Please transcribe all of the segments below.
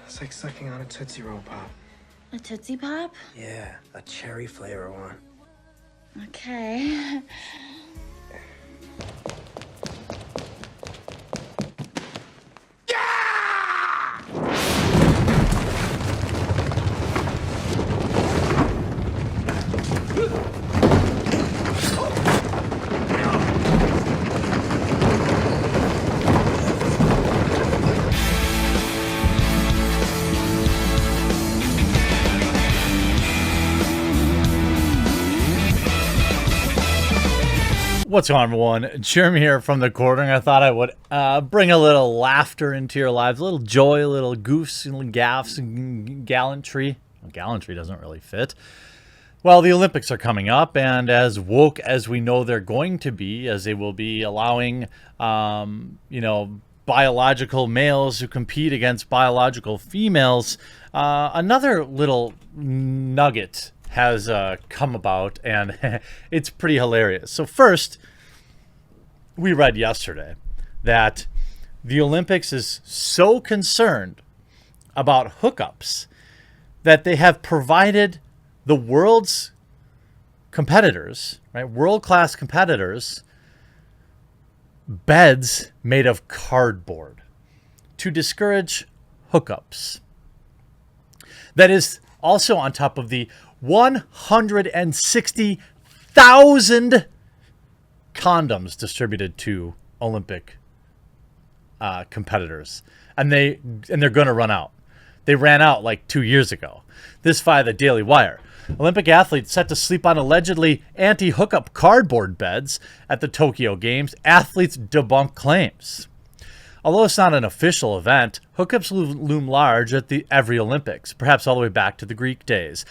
It's like sucking on a Tootsie Roll Pop. A Tootsie Pop? Yeah, a cherry flavor one. Okay. What's going on, everyone? Jeremy here from the Quartering. I thought I would bring a little laughter into your lives, a little joy, a little goofs, and gaffs, and gallantry. Well, gallantry doesn't really fit. Well, the Olympics are coming up, and as woke as we know they're going to be, as they will be allowing, biological males who compete against biological females, another little nugget has come about, and it's pretty hilarious. So first, we read yesterday that the Olympics is so concerned about hookups that they have provided the world's competitors, right, world-class competitors, beds made of cardboard to discourage hookups. That is also on top of the 160,000 condoms distributed to Olympic competitors, and they're going to run out. They ran out like 2 years ago. This via the Daily Wire. Olympic athletes set to sleep on allegedly anti-hookup cardboard beds at the Tokyo Games. Athletes debunk claims. Although it's not an official event, hookups loom large at every Olympics, perhaps all the way back to the Greek days.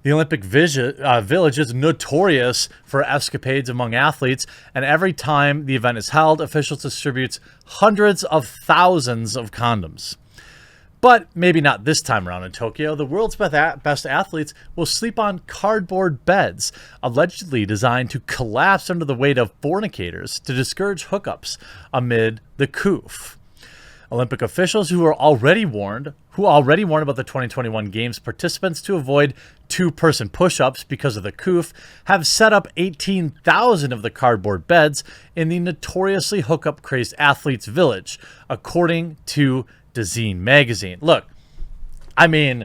The Olympic Village is notorious for escapades among athletes, and every time the event is held, officials distribute hundreds of thousands of condoms. But maybe not this time around in Tokyo. The world's best athletes will sleep on cardboard beds, allegedly designed to collapse under the weight of fornicators to discourage hookups amid the coof. Olympic officials who already warned about the 2021 Games participants to avoid two-person push-ups because of the coof have set up 18,000 of the cardboard beds in the notoriously hookup-crazed athletes' village, according to DAZN magazine. Look, I mean,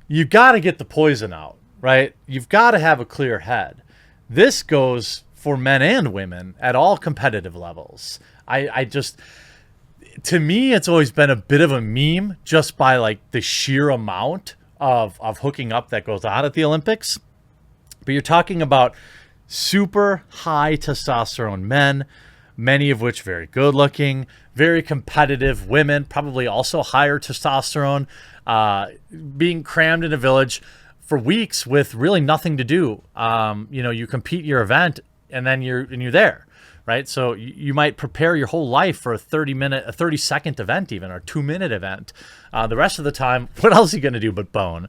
you got to get the poison out, right? You've got to have a clear head. This goes for men and women at all competitive levels. To me, it's always been a bit of a meme just by like the sheer amount of hooking up that goes on at the Olympics. But you're talking about super high testosterone men, many of which very good looking, very competitive women, probably also higher testosterone, being crammed in a village for weeks with really nothing to do. You compete your event and then you're there. Right, so you might prepare your whole life for a 30-second event, even, or 2-minute event. The rest of the time, what else are you going to do but bone?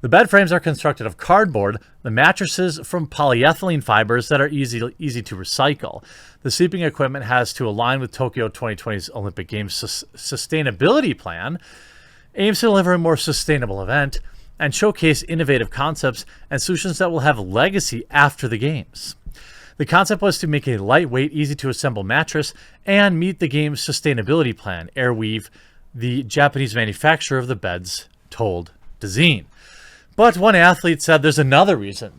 The bed frames are constructed of cardboard. The mattresses from polyethylene fibers that are easy to recycle. The sleeping equipment has to align with Tokyo 2020's Olympic Games sustainability plan, aims to deliver a more sustainable event, and showcase innovative concepts and solutions that will have legacy after the Games. The concept was to make a lightweight, easy-to-assemble mattress and meet the game's sustainability plan, Airweave, the Japanese manufacturer of the beds, told DAZN. But one athlete said there's another reason.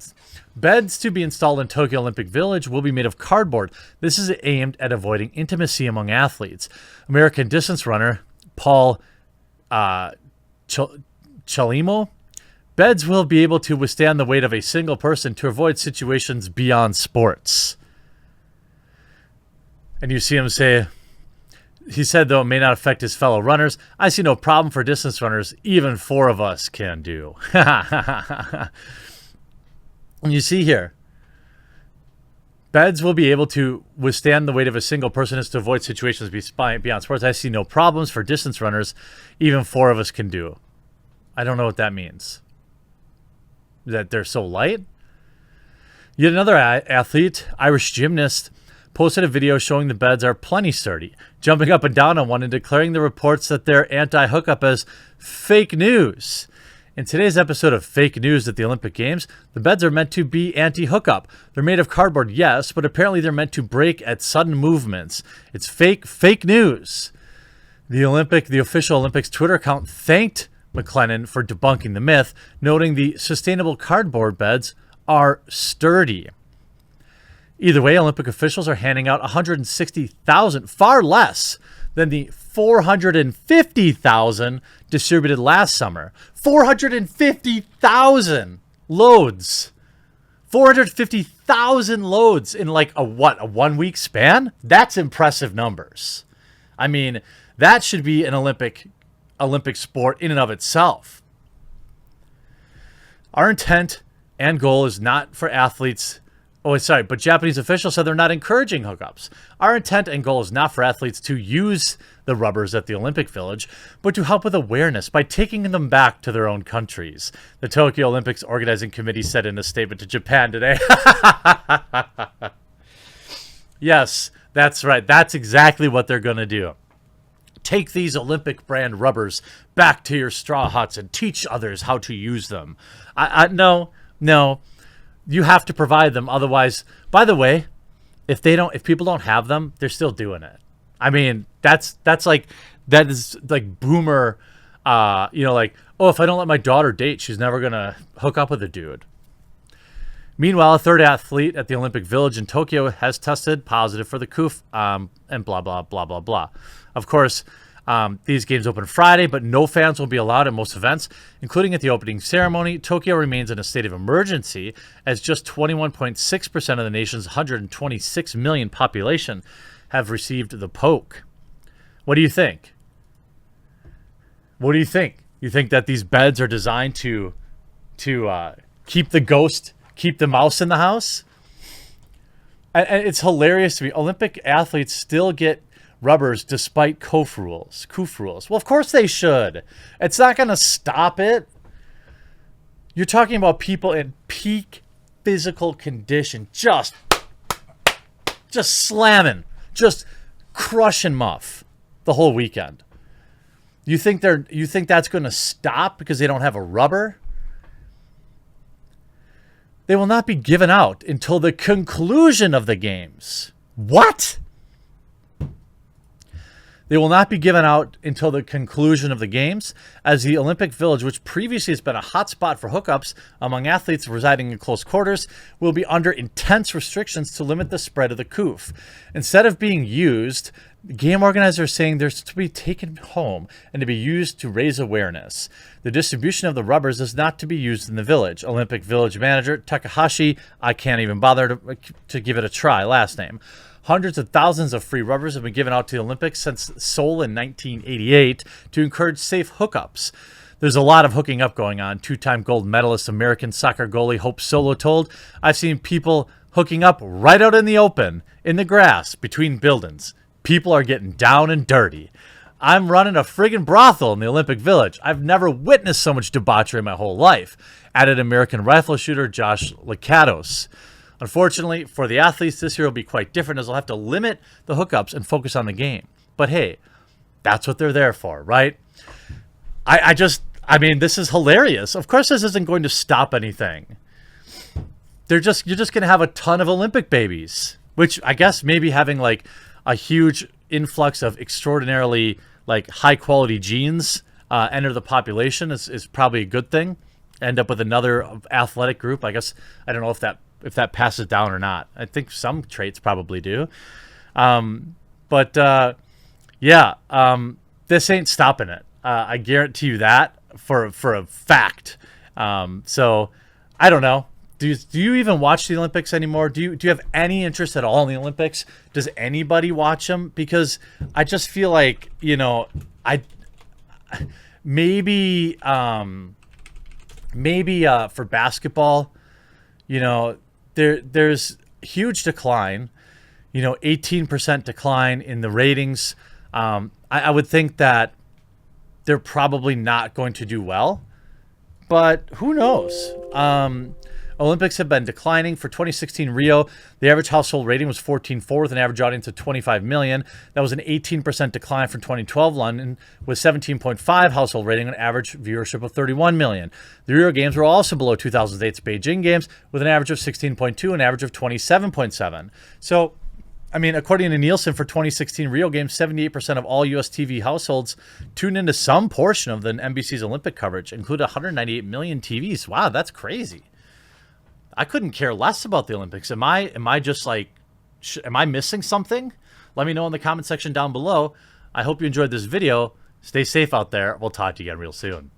Beds to be installed in Tokyo Olympic Village will be made of cardboard. This is aimed at avoiding intimacy among athletes. American distance runner Paul Chelimo, beds will be able to withstand the weight of a single person to avoid situations beyond sports. And you see him say, he said, though it may not affect his fellow runners, I see no problem for distance runners. Even 4 of us can do. And you see here, beds will be able to withstand the weight of a single person as to avoid situations beyond sports. I see no problems for distance runners. Even 4 of us can do. I don't know what that means. That they're so light? Yet another athlete, Irish gymnast posted a video showing the beds are plenty sturdy, jumping up and down on one and declaring the reports that they're anti-hookup as fake news. In today's episode of Fake News at the Olympic Games, the beds are meant to be anti-hookup. They're made of cardboard, yes, but apparently they're meant to break at sudden movements. It's fake news. The official Olympics Twitter account thanked McLennan for debunking the myth, noting the sustainable cardboard beds are sturdy. Either way, Olympic officials are handing out 160,000, far less than the 450,000 distributed last summer. 450,000 loads. 450,000 loads in like a 1 week span? That's impressive numbers. I mean, that should be an Olympic sport in and of itself. Our intent and goal is not for athletes. But Japanese officials said they're not encouraging hookups. Our intent and goal is not for athletes to use the rubbers at the Olympic Village, but to help with awareness by taking them back to their own countries. The Tokyo Olympics Organizing Committee said in a statement to Japan today. Yes, that's right. That's exactly what they're going to do. Take these Olympic brand rubbers back to your straw huts and teach others how to use them. No. You have to provide them. Otherwise, by the way, if people don't have them, they're still doing it. I mean, that is like boomer, if I don't let my daughter date, she's never going to hook up with a dude. Meanwhile, a third athlete at the Olympic Village in Tokyo has tested positive for the COOF, and blah, blah, blah, blah, blah. Of course, these games open Friday, but no fans will be allowed at most events, including at the opening ceremony. Tokyo remains in a state of emergency as just 21.6% of the nation's 126 million population have received the poke. What do you think? What do you think? You think that these beds are designed to keep the mouse in the house? And it's hilarious to me. Olympic athletes still get rubbers despite COOF rules. Well, of course they should. It's not going to stop it. You're talking about people in peak physical condition, just slamming, just crushing muff the whole weekend. You think that's going to stop because they don't have a rubber? They will not be given out until the conclusion of the games. What? They will not be given out until the conclusion of the games, as the Olympic Village, which previously has been a hotspot for hookups among athletes residing in close quarters, will be under intense restrictions to limit the spread of the COOF. Instead of being used, game organizers are saying they're to be taken home and to be used to raise awareness. The distribution of the rubbers is not to be used in the village. Olympic Village manager Takahashi, I can't even bother to give it a try, last name. Hundreds of thousands of free rubbers have been given out to the Olympics since Seoul in 1988 to encourage safe hookups. There's a lot of hooking up going on. Two-time gold medalist American soccer goalie Hope Solo told, I've seen people hooking up right out in the open, in the grass, between buildings. People are getting down and dirty. I'm running a friggin' brothel in the Olympic Village. I've never witnessed so much debauchery in my whole life, added American rifle shooter Josh Lakatos. Unfortunately, for the athletes, this year will be quite different, as they'll have to limit the hookups and focus on the game. But hey, that's what they're there for, right? I mean, this is hilarious. Of course, this isn't going to stop anything. You're just going to have a ton of Olympic babies, which I guess maybe having like a huge influx of extraordinarily like high quality genes enter the population is probably a good thing. End up with another athletic group. I guess I don't know if that passes down or not. I think some traits probably do. This ain't stopping it. I guarantee you that for a fact. So I don't know. Do you even watch the Olympics anymore? Do you have any interest at all in the Olympics? Does anybody watch them? Because I just feel like, maybe for basketball, there's huge decline, 18% decline in the ratings. I would think that they're probably not going to do well, but who knows? Olympics have been declining. For 2016 Rio, the average household rating was 14.4 with an average audience of 25 million. That was an 18% decline from 2012 London with 17.5 household rating and average viewership of 31 million. The Rio Games were also below 2008's Beijing Games with an average of 16.2 and an average of 27.7. So, I mean, according to Nielsen, for 2016 Rio Games, 78% of all U.S. TV households tuned into some portion of the NBC's Olympic coverage, including 198 million TVs. Wow, that's crazy. I couldn't care less about the Olympics. Am I just like, am I missing something? Let me know in the comment section down below. I hope you enjoyed this video. Stay safe out there. We'll talk to you again real soon.